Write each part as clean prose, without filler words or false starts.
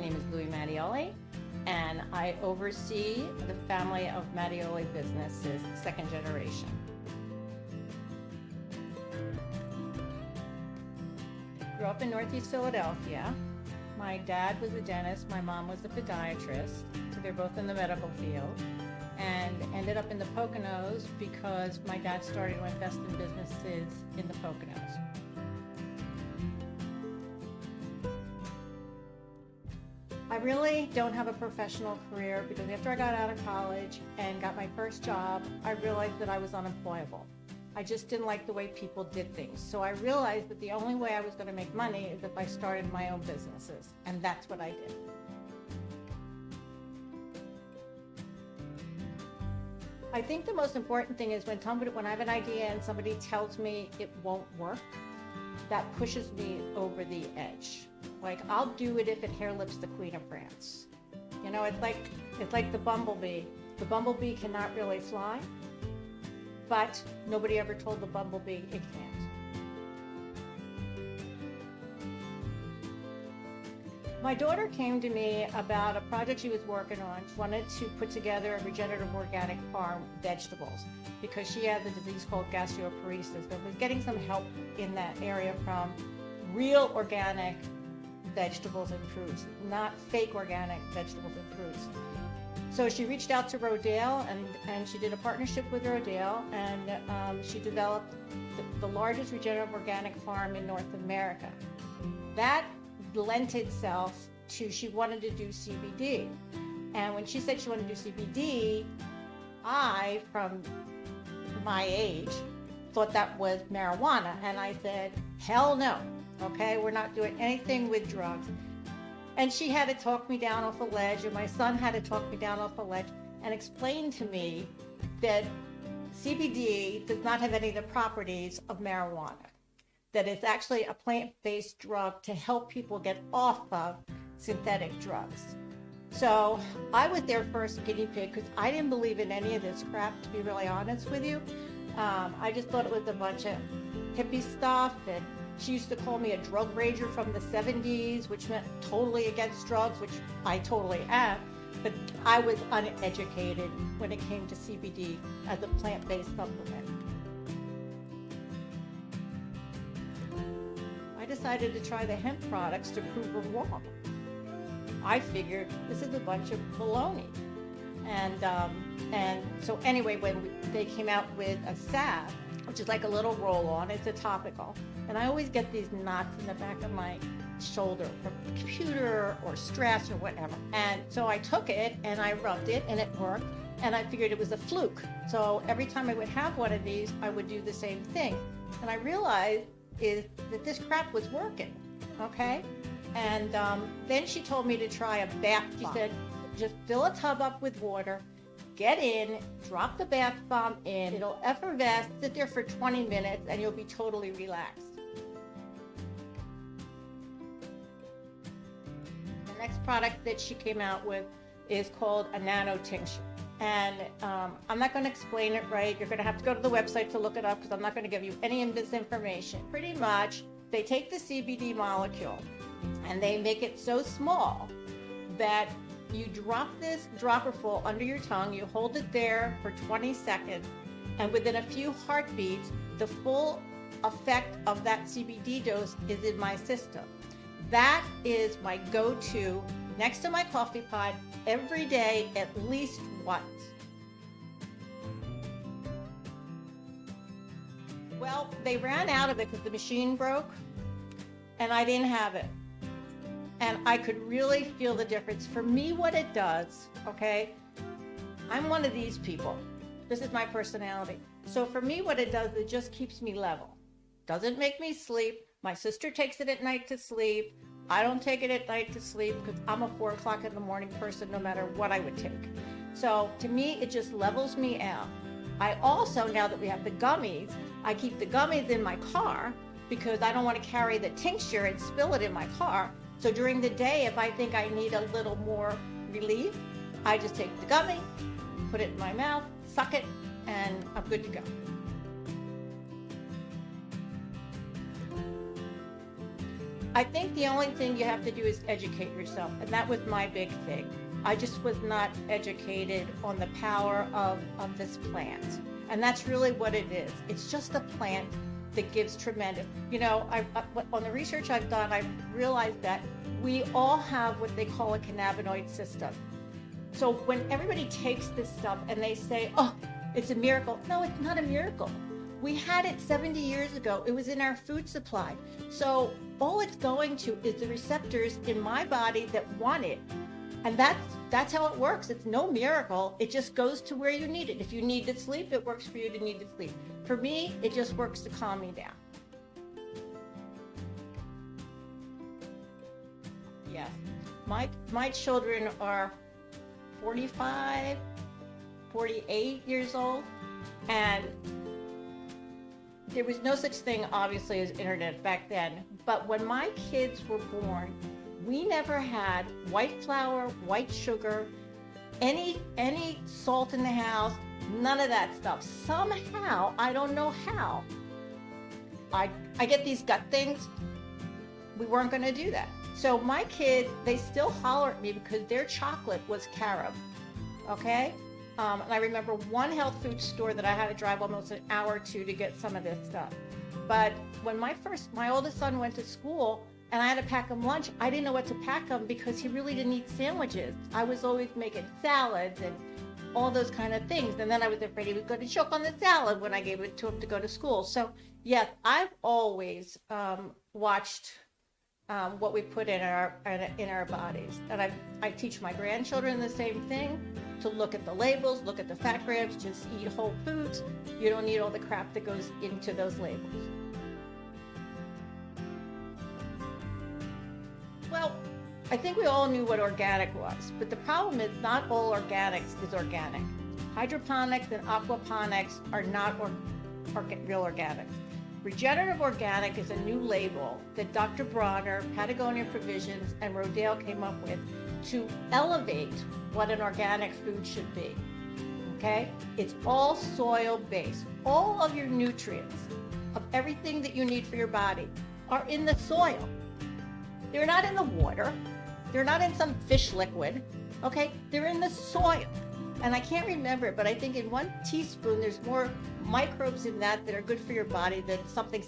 name is Looie Mattioli, and I oversee the family of Mattioli businesses, second generation. Grew up in Northeast Philadelphia. My dad was a dentist, my mom was a podiatrist, so they're both in the medical field, and ended up in the Poconos because my dad started to invest in businesses in the Poconos. I really don't have a professional career because after I got out of college and got my first job, I realized that I was unemployable. I just didn't like the way people did things. So I realized that the only way I was going to make money is if I started my own businesses, and that's what I did. I think the most important thing is when I have an idea and somebody tells me it won't work, that pushes me over the edge. Like, I'll do it if it hair lips the Queen of France. You know, it's like the bumblebee. The bumblebee cannot really fly, but nobody ever told the bumblebee it can't. My daughter came to me about a project she was working on. She wanted to put together a regenerative organic farm vegetables because she has a disease called gastroparesis and was getting some help in that area from real organic vegetables and fruits, not fake organic vegetables and fruits. So she reached out to Rodale and she did a partnership with Rodale, and she developed the largest regenerative organic farm in North America. That lent itself to, she wanted to do CBD. And when she said she wanted to do CBD, I, from my age, thought that was marijuana. And I said, hell no, okay? We're not doing anything with drugs. And she had to talk me down off a ledge, and my son had to talk me down off a ledge and explain to me that CBD does not have any of the properties of marijuana, that it's actually a plant-based drug to help people get off of synthetic drugs. So I was their first guinea pig because I didn't believe in any of this crap, to be really honest with you. I just thought it was a bunch of hippie stuff, and she used to call me a drug rager from the 70s, which meant totally against drugs, which I totally am, but I was uneducated when it came to CBD as a plant-based supplement. I decided to try the hemp products to prove her wrong. I figured this is a bunch of baloney. And so anyway, when they came out with a salve, which is like a little roll-on, it's a topical. And I always get these knots in the back of my shoulder from the computer or stress or whatever. And so I took it and I rubbed it and it worked. And I figured it was a fluke. So every time I would have one of these, I would do the same thing. And I realized is that this crap was working, okay? And then she told me to try a bath bomb. She said, just fill a tub up with water, get in, drop the bath bomb in, it'll effervesce, sit there for 20 minutes, and you'll be totally relaxed. The next product that she came out with is called a nano tincture. And I'm not going to explain it right. You're going to have to go to the website to look it up because I'm not going to give you any of this information. Pretty much, they take the CBD molecule and they make it so small that you drop this dropperful under your tongue, you hold it there for 20 seconds, and within a few heartbeats, the full effect of that CBD dose is in my system. That is my go-to next to my coffee pot every day, at least once. Well, they ran out of it because the machine broke and I didn't have it. And I could really feel the difference. For me, what it does, okay, I'm one of these people. This is my personality. So for me, what it does, it just keeps me level. Doesn't make me sleep. My sister takes it at night to sleep. I don't take it at night to sleep because I'm a 4 o'clock in the morning person no matter what I would take. So to me, it just levels me out. I also, now that we have the gummies, I keep the gummies in my car because I don't want to carry the tincture and spill it in my car. So during the day, if I think I need a little more relief, I just take the gummy, put it in my mouth, suck it, and I'm good to go. I think the only thing you have to do is educate yourself, and that was my big thing. I just was not educated on the power of this plant. And that's really what it is. It's just a plant that gives tremendous, on the research I've done, I've realized that we all have what they call a cannabinoid system. So when everybody takes this stuff and they say, oh, it's a miracle. No, it's not a miracle. We had it 70 years ago. It was in our food supply. So all it's going to is the receptors in my body that want it. And that's how it works. It's no miracle. It just goes to where you need it. If you need to sleep, it works for you to need to sleep. For me, it just works to calm me down. Yes. My children are 45, 48 years old, and there was no such thing, obviously, as internet back then. But when my kids were born, we never had white flour, white sugar, any salt in the house, none of that stuff. Somehow, I don't know how, I get these gut things. We weren't going to do that. So my kids, they still holler at me because their chocolate was carob, okay? And I remember one health food store that I had to drive almost an hour to get some of this stuff. But when my oldest son went to school and I had to pack him lunch, I didn't know what to pack him because he really didn't eat sandwiches. I was always making salads and all those kind of things. And then I was afraid he was going to choke on the salad when I gave it to him to go to school. So yes, I've always watched what we put in our bodies. And I teach my grandchildren the same thing, to look at the labels, look at the fat grams, just eat whole foods. You don't need all the crap that goes into those labels. Well, I think we all knew what organic was, but the problem is not all organics is organic. Hydroponics and aquaponics are not real organics. Regenerative organic is a new label that Dr. Bronner, Patagonia Provisions, and Rodale came up with to elevate what an organic food should be, okay? It's all soil-based. All of your nutrients of everything that you need for your body are in the soil. They're not in the water. They're not in some fish liquid, okay? They're in the soil. And I can't remember it, but I think in 1 teaspoon, there's more microbes in that are good for your body than something.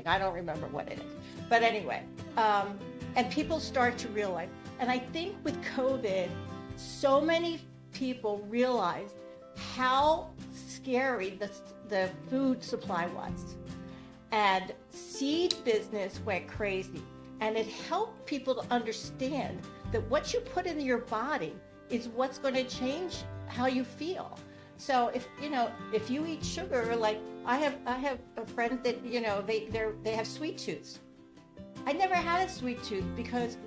I don't remember what it is. But anyway, and people start to realize, and I think with COVID, so many people realized how scary the food supply was. And seed business went crazy. And it helped people to understand that what you put into your body is what's going to change how you feel. So if you eat sugar, like I have a friend that they have sweet tooths. I never had a sweet tooth because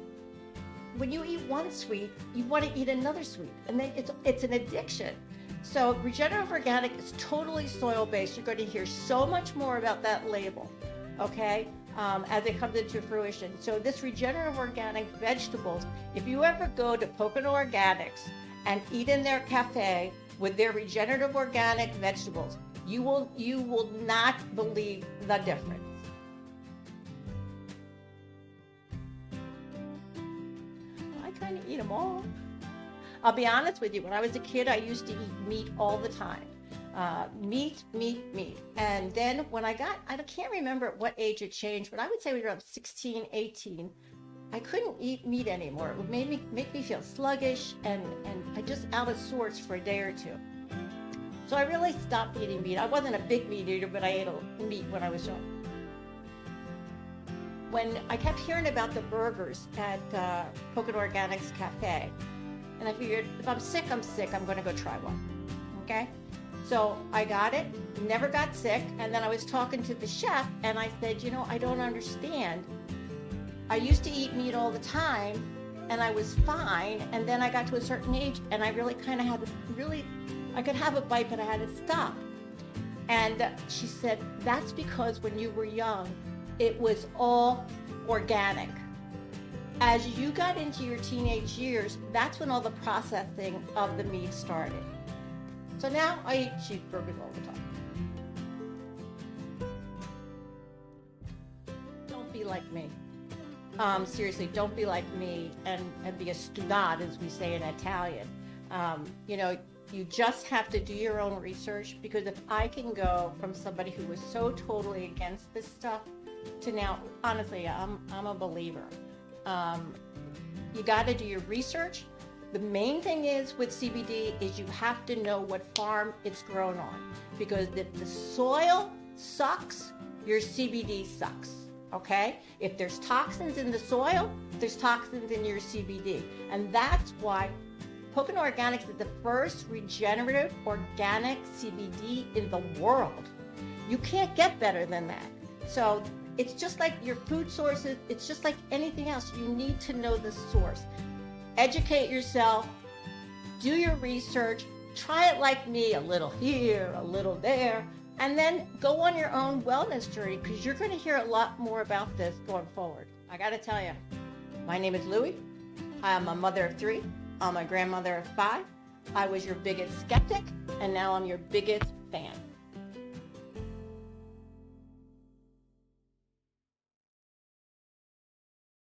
when you eat one sweet, you want to eat another sweet, and then it's an addiction. So regenerative organic is totally soil based. You're going to hear so much more about that label, okay? As it comes into fruition. So this regenerative organic vegetables, if you ever go to Pocono Organics and eat in their cafe with their regenerative organic vegetables, you will not believe the difference. I kind of eat them all. I'll be honest with you, when I was a kid, I used to eat meat all the time. Meat. And then when I can't remember at what age it changed, but I would say we were around 16, 18, I couldn't eat meat anymore. It would make me feel sluggish and I just out of sorts for a day or two. So I really stopped eating meat. I wasn't a big meat eater, but I ate meat when I was young. When I kept hearing about the burgers at Pocono Organics Cafe, and I figured if I'm sick, I'm going to go try one, okay? So I got it, never got sick, and then I was talking to the chef, and I said, I don't understand. I used to eat meat all the time, and I was fine, and then I got to a certain age, and I really kind of had to I could have a bite, but I had to stop. And she said, that's because when you were young, it was all organic. As you got into your teenage years, that's when all the processing of the meat started. So now I eat cheeseburgers all the time. Don't be like me. Seriously, don't be like me and be a student, as we say in Italian. You know, you just have to do your own research, because if I can go from somebody who was so totally against this stuff to now, honestly, I'm a believer. You got to do your research. The main thing is with CBD is you have to know what farm it's grown on, because if the soil sucks, your CBD sucks. Okay? If there's toxins in the soil, there's toxins in your CBD. And that's why Pocono Organics is the first regenerative organic CBD in the world. You can't get better than that. So it's just like your food sources, it's just like anything else. You need to know the source. Educate yourself, do your research, try it like me, a little here, a little there, and then go on your own wellness journey, because you're going to hear a lot more about this going forward. I got to tell you, my name is Looie. I'm a mother of 3. I'm a grandmother of 5. I was your biggest skeptic, and now I'm your biggest fan.